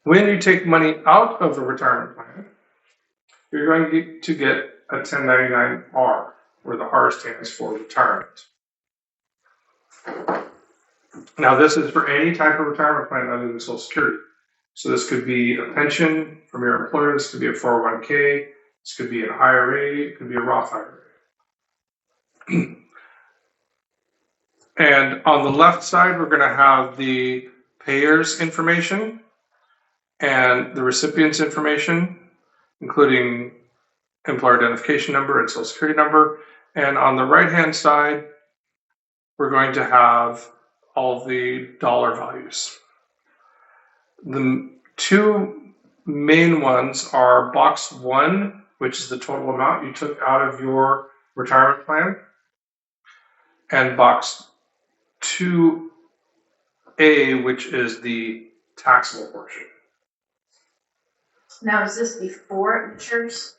When you take money out of a retirement plan, you're going to get a 1099-R, where the R stands for retirement. Now, this is for any type of retirement plan other than Social Security. So this could be a pension from your employer, this could be a 401k, this could be an IRA, it could be a Roth IRA. And on the left side, we're going to have the payer's information and the recipient's information, including employer identification number and Social Security number. And on the right-hand side, we're going to have all the dollar values. The two main ones are box 1, which is the total amount you took out of your retirement plan, and box 2A, which is the taxable portion. Now, is this before it matures,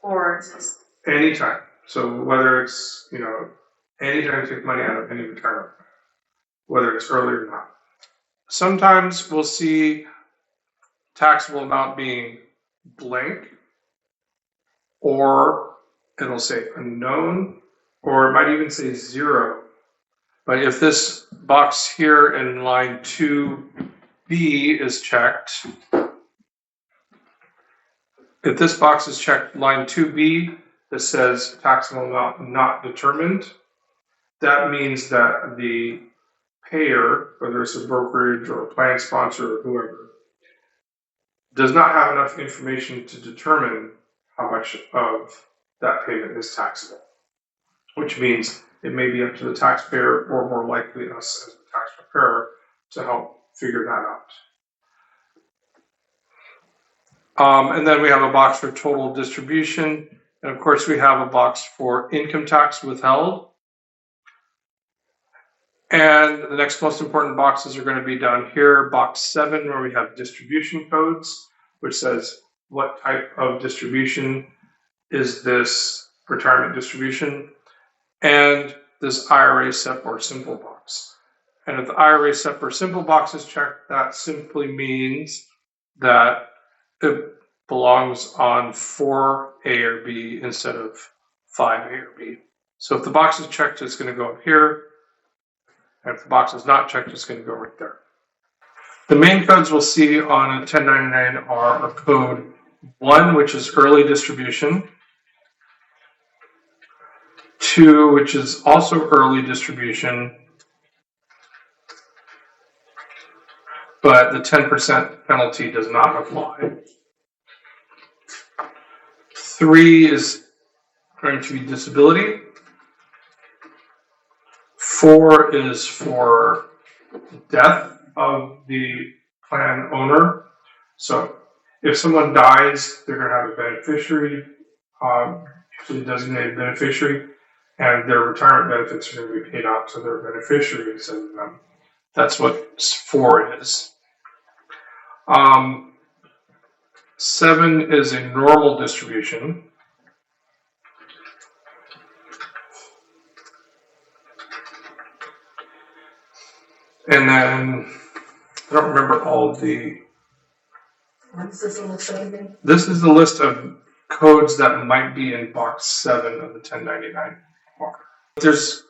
or is this? Anytime. So whether it's, anytime you take money out of any retirement plan, whether it's early or not. Sometimes we'll see taxable amount being blank, or it'll say unknown, or it might even say 0. But if this box here in line 2B is checked, if this box is checked, line 2B, that says taxable amount not determined, that means that the payer, whether it's a brokerage or a plan sponsor or whoever, does not have enough information to determine how much of that payment is taxable, which means it may be up to the taxpayer, or more likely us as the tax preparer, to help figure that out. And then we have a box for total distribution, and of course we have a box for income tax withheld. And the next most important boxes are going to be down here, box 7, where we have distribution codes, which says what type of distribution is this retirement distribution, and this IRA SEP or simple box. And if the IRA SEP or simple box is checked, that simply means that it belongs on 4A or B instead of 5A or B. So if the box is checked, it's going to go up here. And if the box is not checked, it's going to go right there. The main codes we'll see on a 1099 are code 1, which is early distribution, 2, which is also early distribution, but the 10% penalty does not apply. 3 is going to be disability. 4 is for death of the plan owner. So if someone dies, they're going to have a beneficiary, usually a designated beneficiary, and their retirement benefits are going to be paid out to their beneficiary instead of them. That's what 4 is. 7 is a normal distribution. And then, I don't remember all of the... This is the list of codes that might be in box 7 of the 1099 mark. There's,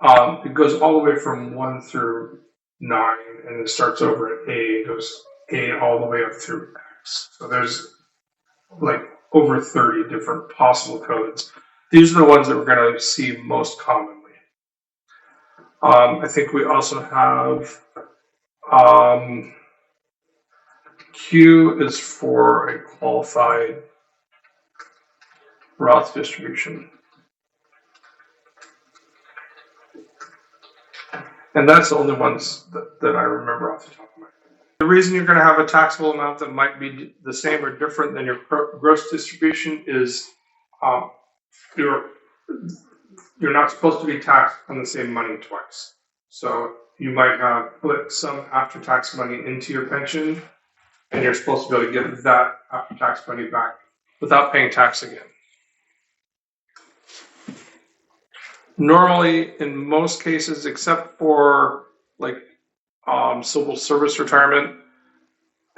it goes all the way from 1 through 9, and it starts over at A, and goes A all the way up through X. So there's like over 30 different possible codes. These are the ones that we're going to see most commonly. I think we also have Q is for a qualified Roth distribution. And that's the only ones that I remember off the top of my head. The reason you're going to have a taxable amount that might be the same or different than your gross distribution is you're not supposed to be taxed on the same money twice. So you might have put some after-tax money into your pension, and you're supposed to be able to get that after-tax money back without paying tax again. Normally, in most cases, except for like civil service retirement,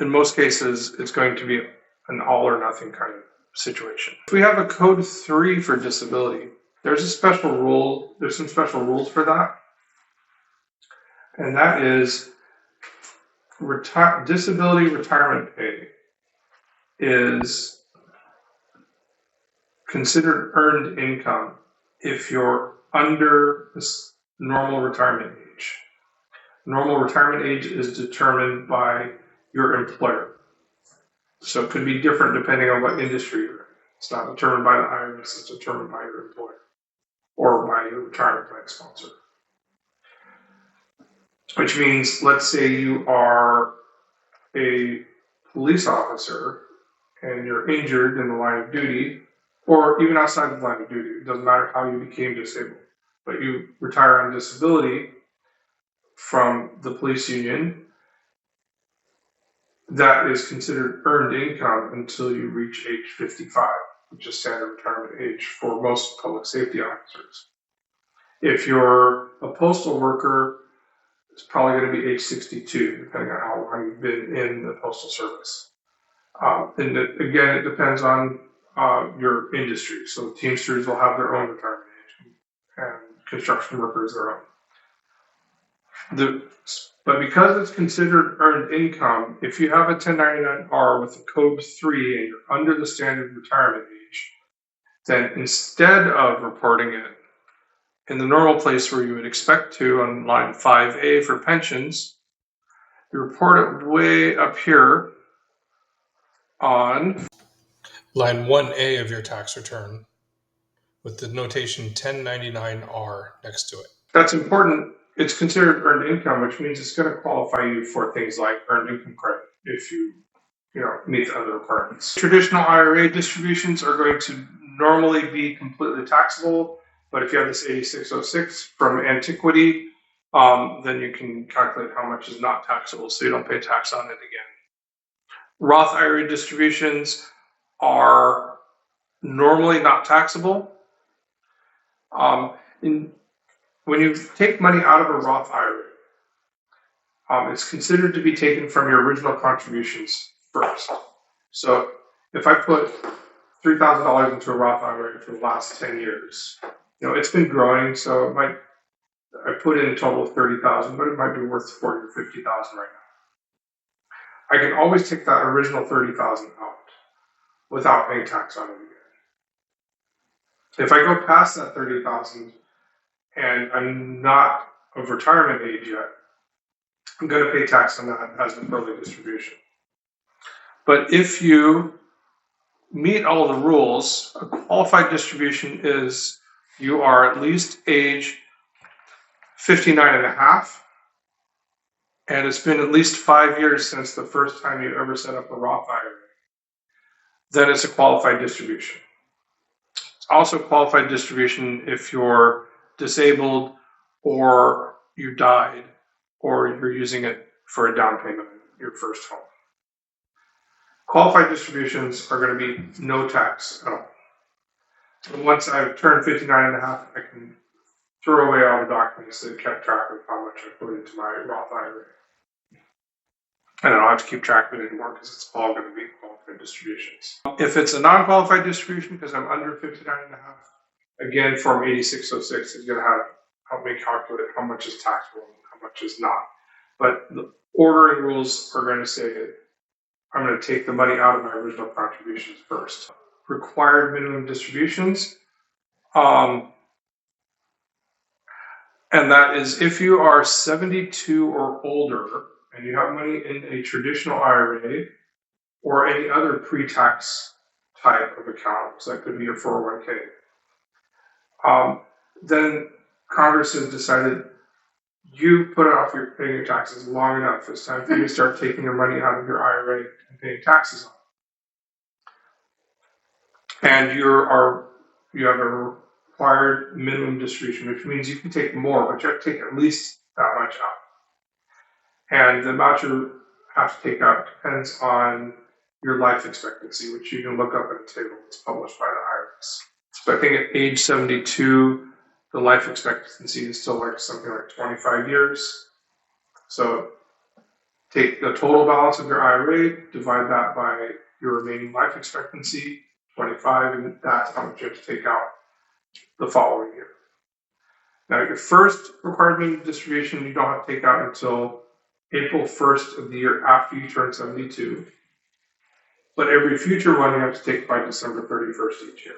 in most cases, it's going to be an all or nothing kind of situation. If we have a code 3 for disability, there's some special rules for that. And that is disability retirement pay is considered earned income if you're under this normal retirement age. Normal retirement age is determined by your employer. So it could be different depending on what industry you're in. It's not determined by the IRS, it's determined by your employer or by your retirement plan sponsor. Which means, let's say you are a police officer and you're injured in the line of duty, or even outside the line of duty. It doesn't matter how you became disabled, but you retire on disability from the police union. That is considered earned income until you reach age 55, which is standard retirement age for most public safety officers. If you're a postal worker, it's probably going to be age 62, depending on how long you've been in the postal service. And again, it depends on your industry. So Teamsters will have their own retirement age, and construction workers their own. But because it's considered earned income, if you have a 1099-R with a code 3 and you're under the standard retirement age, then instead of reporting it in the normal place where you would expect to on line 5A for pensions, you report it way up here on line 1A of your tax return with the notation 1099-R next to it. That's important. It's considered earned income, which means it's going to qualify you for things like earned income credit if you meet the other requirements. Traditional IRA distributions are going to normally be completely taxable, but if you have this 8606 from antiquity, then you can calculate how much is not taxable, so you don't pay tax on it again. Roth IRA distributions are normally not taxable. When you take money out of a Roth IRA, it's considered to be taken from your original contributions first. So if I put $3,000 into a Roth IRA for the last 10 years, it's been growing, so I put in a total of $30,000, but it might be worth $40,000 or $50,000 right now. I can always take that original $30,000 out without paying tax on it again. If I go past that $30,000 and I'm not of retirement age yet, I'm going to pay tax on that as an early distribution. But if you meet all the rules, a qualified distribution is you are at least age 59 and a half, and it's been at least 5 years since the first time you ever set up a Roth IRA. Then it's a qualified distribution. It's also a qualified distribution if you're disabled or you died or you're using it for a down payment on your first home. Qualified distributions are going to be no tax at all. So once I've turned 59 and a half, I can throw away all the documents that kept track of how much I put into my Roth IRA. And I don't have to keep track of it anymore because it's all going to be qualified distributions. If it's a non-qualified distribution because I'm under 59 and a half, again, Form 8606 is going to help me calculate how much is taxable and how much is not. But the ordering rules are going to say I'm going to take the money out of my original contributions first. Required minimum distributions. And that is if you are 72 or older and you have money in a traditional IRA or any other pre-tax type of account, so that could be your 401k, then Congress has decided you put off paying your taxes long enough. It's time for you to start taking your money out of your IRA and paying taxes on it. And you have a required minimum distribution, which means you can take more, but you have to take at least that much out. And the amount you have to take out depends on your life expectancy, which you can look up in a table that's published by the IRS. So I think at age 72, the life expectancy is still something like 25 years. So take the total balance of your IRA, divide that by your remaining life expectancy, 25, and that's how much you have to take out the following year. Now, your first required minimum distribution you don't have to take out until April 1st of the year after you turn 72. But every future one you have to take by December 31st each year.